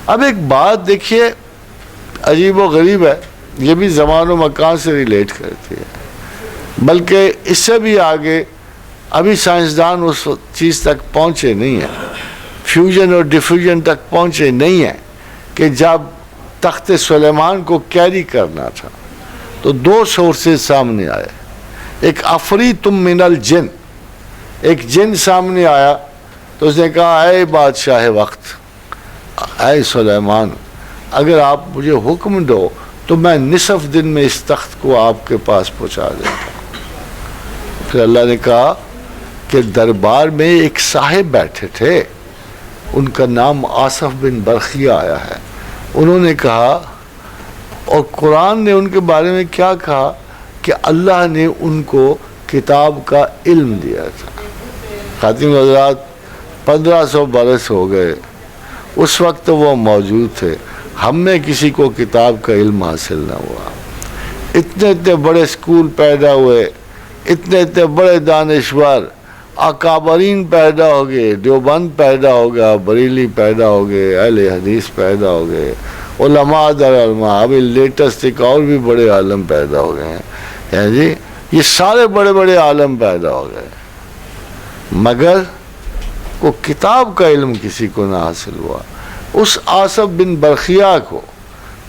اب ایک بات دیکھیے عجیب و غریب ہے، یہ بھی زمان و مکان سے ریلیٹ کرتی ہے، بلکہ اس سے بھی آگے ابھی سائنسدان اس چیز تک پہنچے نہیں ہیں، فیوژن اور ڈیفیوژن تک پہنچے نہیں ہیں کہ جب تخت سلیمان کو کیری کرنا تھا تو دو سورسز سامنے آئے، ایک عفریتم من الجن، ایک جن سامنے آیا تو اس نے کہا اے بادشاہ وقت، اے سلیمان، اگر آپ مجھے حکم دو تو میں نصف دن میں اس تخت کو آپ کے پاس پہنچا دیتا ہوں۔ پھر اللہ نے کہا کہ دربار میں ایک صاحب بیٹھے تھے، ان کا نام آصف بن برخیہ آیا ہے، انہوں نے کہا، اور قرآن نے ان کے بارے میں کیا کہا کہ اللہ نے ان کو کتاب کا علم دیا تھا۔ خاتم حضرات 1500 برس ہو گئے، اس وقت وہ موجود تھے، ہم میں کسی کو کتاب کا علم حاصل نہ ہوا۔ اتنے اتنے بڑے اسکول پیدا ہوئے، اتنے اتنے بڑے دانشور اکابرین پیدا ہو گئے، دیوبند پیدا ہو گیا، بریلی پیدا ہو گئے، اہل حدیث پیدا ہو گئے، علماء در علماء، ابھی لیٹسٹ ایک اور بھی بڑے عالم پیدا ہو گئے ہیں جی، یہ سارے بڑے بڑے عالم پیدا ہو گئے، مگر وہ کتاب کا علم کسی کو نہ حاصل ہوا۔ اس آصف بن برخیہ کو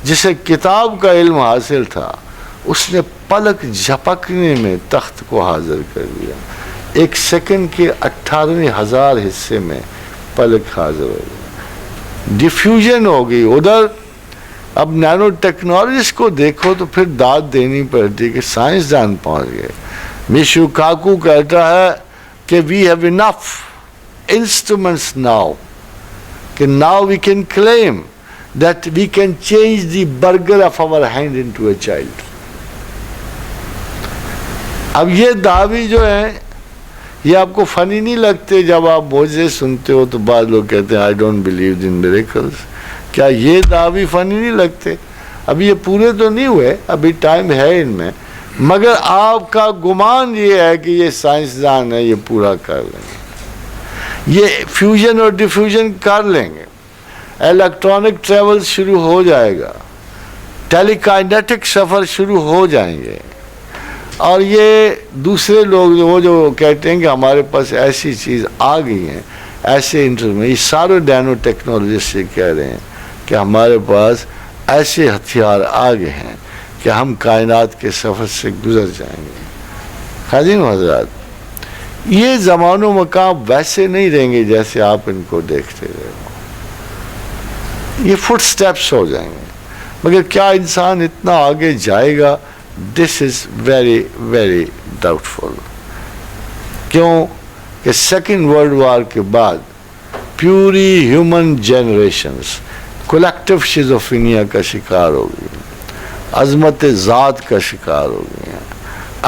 جسے کتاب کا علم حاصل تھا، اس نے پلک جھپکنے میں تخت کو حاضر کر دیا، ایک سیکنڈ کے 18,000 حصے میں پلک حاضر ہو گیا، ڈیفیوژن ہو گئی ادھر۔ اب نینو ٹیکنالوجیز کو دیکھو تو پھر داد دینی پڑتی کہ سائنسدان پہنچ گئے۔ میشو کاکو کہتا ہے کہ we have enough instruments now کہ now we can claim that we can change the burger of our hand into a child۔ اب یہ دعوی جو ہیں یہ آپ کو فنی نہیں لگتے؟ جب آپ معجزے سنتے ہو تو بعض لوگ کہتے ہیں I don't believe in miracles، کیا یہ دعوی فنی نہیں لگتے؟ ابھی یہ پورے تو نہیں ہوئے، ابھی ٹائم ہے ان میں، مگر آپ کا گمان یہ ہے کہ یہ سائنسدان ہے، یہ پورا کر لیں گے، یہ فیوژن اور ڈیفیوژن کر لیں گے، الیکٹرانک ٹریول شروع ہو جائے گا، ٹیلی کائنیٹک سفر شروع ہو جائیں گے، اور یہ دوسرے لوگ وہ جو کہتے ہیں کہ ہمارے پاس ایسی چیز آ گئی ہیں، ایسے یہ سارے نینو ٹیکنالوجی سے کہہ رہے ہیں کہ ہمارے پاس ایسے ہتھیار آ گئے ہیں کہ ہم کائنات کے سفر سے گزر جائیں گے۔ خادم حضرات، یہ زمان و مقام ویسے نہیں رہیں گے جیسے آپ ان کو دیکھتے رہے ہو، یہ فٹ سٹیپس ہو جائیں گے، مگر کیا انسان اتنا آگے جائے گا؟ دس از ویری ویری ڈاؤٹ فل۔ کیوں کہ سیکنڈ ورلڈ وار کے بعد puree human generations collective schizophrenia کا شکار ہو گئی، عظمت ذات کا شکار ہو گئی ہیں،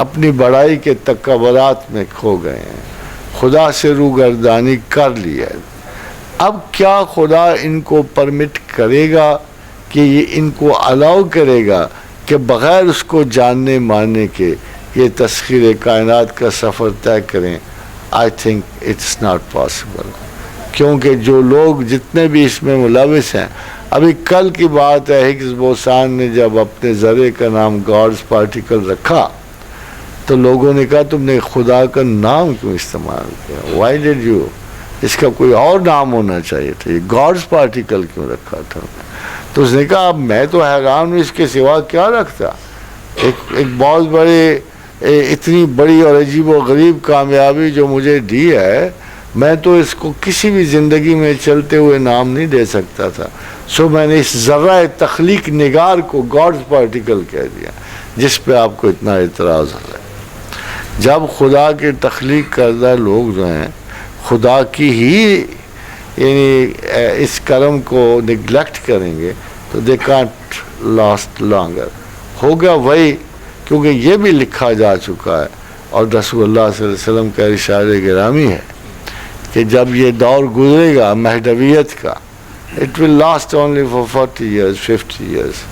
اپنی بڑائی کے تکبرات میں کھو گئے ہیں، خدا سے روگردانی کر لی ہے۔ اب کیا خدا ان کو پرمٹ کرے گا کہ یہ ان کو الاؤ کرے گا کہ بغیر اس کو جاننے ماننے کے یہ تسخیر کائنات کا سفر طے کریں؟ I think it's not possible, کیونکہ جو لوگ جتنے بھی اس میں ملوث ہیں، ابھی کل کی بات ہے، ہگز بوسان نے جب اپنے ذرے کا نام گاڈز پارٹیکل رکھا تو لوگوں نے کہا تم نے خدا کا نام کیوں استعمال کیا؟ Why did you? اس کا کوئی اور نام ہونا چاہیے تھا، یہ گاڈز پارٹیکل کیوں رکھا تھا؟ تو اس نے کہا اب میں تو حیران ہوں، اس کے سوا کیا رکھتا؟ ایک بہت بڑے اتنی بڑی اور عجیب و غریب کامیابی جو مجھے دی ہے، میں تو اس کو کسی بھی زندگی میں چلتے ہوئے نام نہیں دے سکتا تھا، سو میں نے اس ذرہ تخلیق نگار کو گاڈز پارٹیکل کہہ دیا، جس پہ آپ کو اتنا اعتراض ہو رہا ہے۔ جب خدا کے تخلیق کردہ لوگ جو ہیں خدا کی ہی یعنی اس کرم کو نگلیکٹ کریں گے تو دے کانٹ لاسٹ لانگر، ہوگا وہی، کیونکہ یہ بھی لکھا جا چکا ہے اور رسول اللہ صلی اللہ علیہ وسلم کا ارشاد گرامی ہے کہ جب یہ دور گزرے گا مہدویت کا، it will last only for 40 years 50 years،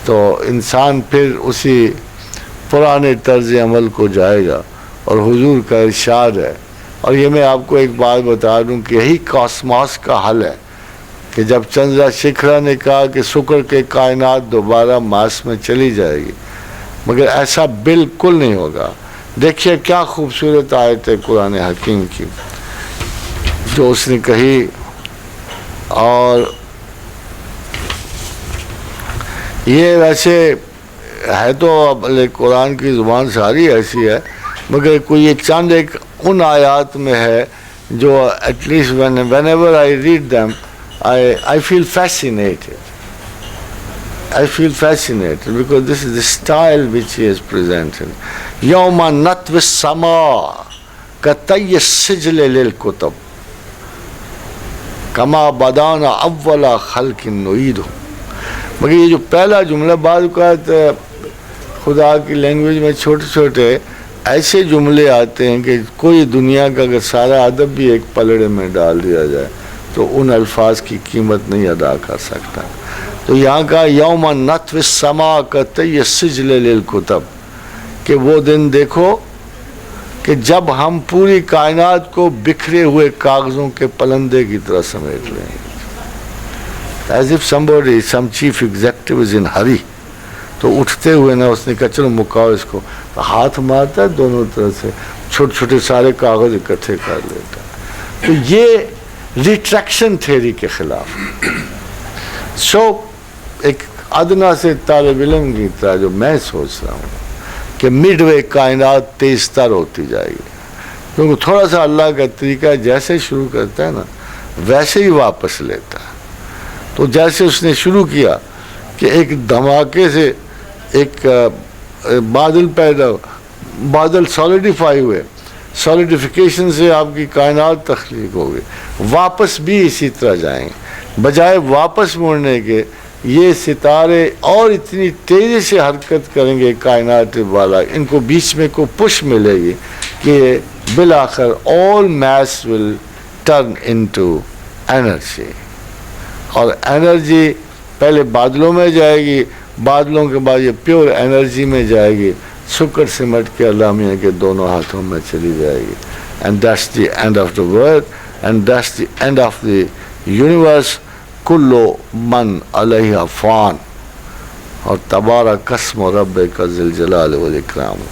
تو انسان پھر اسی پرانے طرز عمل کو جائے گا، اور حضور کا ارشاد ہے، اور یہ میں آپ کو ایک بات بتا دوں کہ یہی کاسماس کا حل ہے کہ جب چندرا شیکھرا نے کہا کہ شکر کے کائنات دوبارہ مارس میں چلی جائے گی، مگر ایسا بالکل نہیں ہوگا. دیکھیے کیا خوبصورت آیت ہے قرآن حکیم کی جو اس نے کہی. اور یہ ویسے ہے تو قرآن کی زبان ساری ایسی ہے، مگر کوئی یہ چند ایک ان آیات میں ہے جو at least whenever I read them I feel fascinated. I feel fascinated because this is the style which he has presented. يَوْمَ نَطْوِ السَّمَاءِ كَطَيِّ السِّجْلِ لِلْكُتُبِ كَمَا بَدَانَ أَوَّلَ خَلْقٍ نُعِيدُهُ. مگر یہ جو پہلا جملہ بعض اوقات خدا کی لینگویج میں چھوٹے چھوٹے ایسے جملے آتے ہیں کہ کوئی دنیا کا اگر سارا ادب بھی ایک پلڑے میں ڈال دیا جائے تو ان الفاظ کی قیمت نہیں ادا کر سکتا. تو یہاں کا یوم نطوی السماء کطی السجل للکتب کہ وہ دن دیکھو کہ جب ہم پوری کائنات کو بکھرے ہوئے کاغذوں کے پلندے کی طرح سمیٹ لیں گے. As if somebody, some chief executive is in hurry. تو اٹھتے ہوئے نا اس نے کہا چلو مکاؤ اس کو، ہاتھ مارتا ہے دونوں طرف سے، چھوٹے چھوٹے سارے کاغذ اکٹھے کر لیتا ہے. تو یہ ریٹریکشن تھیوری کے خلاف. سو ایک ادنا سے طالب علم کی طرح جو میں سوچ رہا ہوں کہ مڈ وے کائنات تیز تر ہوتی جائے گی، کیونکہ تھوڑا سا اللہ کا طریقہ جیسے شروع کرتا ہے نا ویسے ہی واپس لیتا ہے. تو جیسے اس نے شروع کیا کہ ایک دھماکے سے ایک بادل پیدا، بادل سالیڈیفائی ہوئے، سالیڈیفیکیشن سے آپ کی کائنات تخلیق ہو گئی، واپس بھی اسی طرح جائیں گے. بجائے واپس مڑنے کے یہ ستارے اور اتنی تیزی سے حرکت کریں گے کائنات والا، ان کو بیچ میں کو پش ملے گی کہ بالآخر all mass will turn into energy. اور انرجی پہلے بادلوں میں جائے گی، بادلوں کے بعد یہ پیور انرجی میں جائے گی، شکر سمٹ کے علامیہ کے دونوں ہاتھوں میں چلی جائے گی. And that's the end of the world and that's the end of the universe. کلو من علیہ فان. اور تبارک اسم ربک ذی الجلال والاکرام.